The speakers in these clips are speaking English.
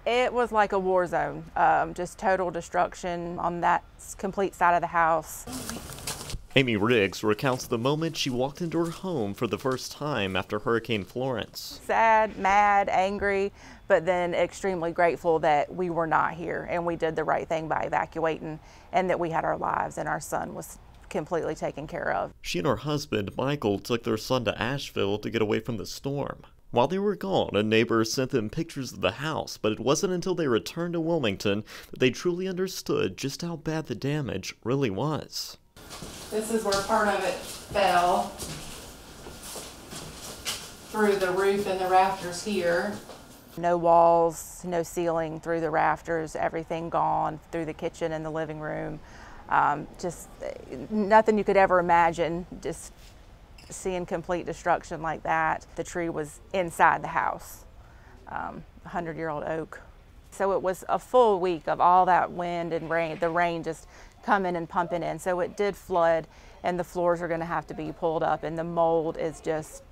It was like a war zone, just total destruction on that complete side of the house. Amy Riggs recounts the moment she walked into her home for the first time after Hurricane Florence. Sad, mad, angry, but then extremely grateful that we were not here and we did the right thing by evacuating and that we had our lives and our son was completely taken care of. She and her husband, Michael, took their son to Asheville to get away from the storm. While they were gone, a neighbor sent them pictures of the house, but it wasn't until they returned to Wilmington that they truly understood just how bad the damage really was. This is where part of it fell through the roof and the rafters here. No walls, no ceiling through the rafters, everything gone through the kitchen and the living room. Just nothing you could ever imagine, just seeing complete destruction like that. The tree was inside the house, 100-year-old oak. So it was a full week of all that wind and rain, the rain just coming and pumping in. So it did flood and the floors are gonna have to be pulled up and the mold is just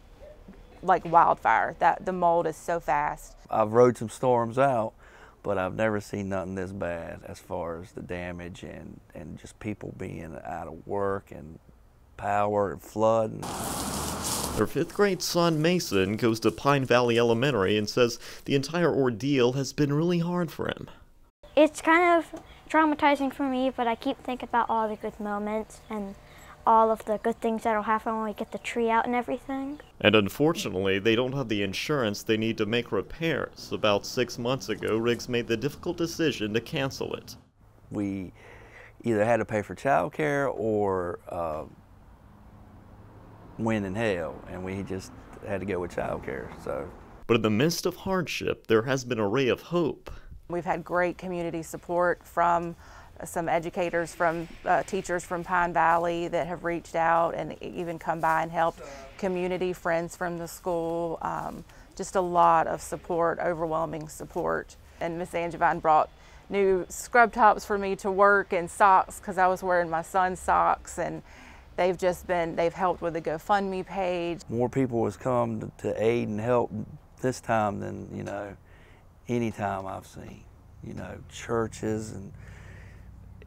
like wildfire. The mold is so fast. I've rode some storms out, but I've never seen nothing this bad as far as the damage and just people being out of work and power and flood. Their 5th grade son, Mason, goes to Pine Valley Elementary and says the entire ordeal has been really hard for him. It's kind of traumatizing for me, but I keep thinking about all the good moments and all of the good things that'll happen when we get the tree out and everything. And unfortunately, they don't have the insurance they need to make repairs. About 6 months ago, Riggs made the difficult decision to cancel it. We either had to pay for childcare or win in hell, and we just had to go with childcare. So. But in the midst of hardship, there has been a ray of hope. We've had great community support from some educators, from teachers from Pine Valley that have reached out and even come by and helped, community friends from the school, just a lot of support, overwhelming support. And Miss Angevine brought new scrub tops for me to work and socks because I was wearing my son's socks, and they've helped with the GoFundMe page. More people has come to aid and help this time than, any time I've seen. Churches and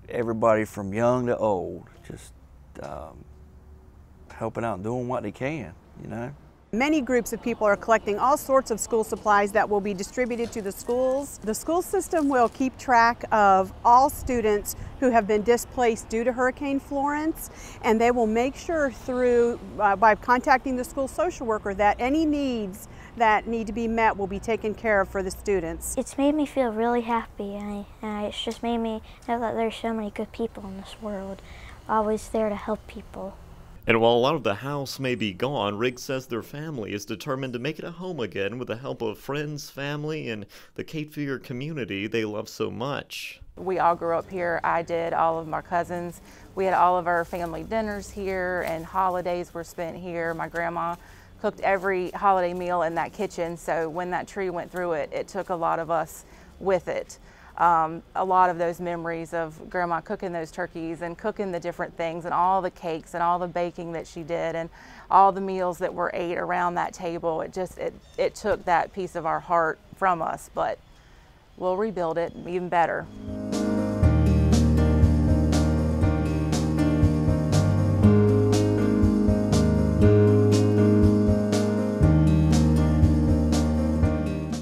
everybody from young to old, just helping out and doing what they can, Many groups of people are collecting all sorts of school supplies that will be distributed to the schools. The school system will keep track of all students who have been displaced due to Hurricane Florence, and they will make sure through, by contacting the school social worker, that any needs that need to be met will be taken care of for the students. It's made me feel really happy, and it's just made me know that there's so many good people in this world, always there to help people. And while a lot of the house may be gone, Riggs says their family is determined to make it a home again with the help of friends, family, and the Cape Fear community they love so much. We all grew up here. I did, all of my cousins. We had all of our family dinners here, and holidays were spent here. My grandma cooked every holiday meal in that kitchen, so when that tree went through it, it took a lot of us with it. A lot of those memories of Grandma cooking those turkeys and cooking the different things and all the cakes and all the baking that she did and all the meals that were ate around that table, it took that piece of our heart from us, but we'll rebuild it even better.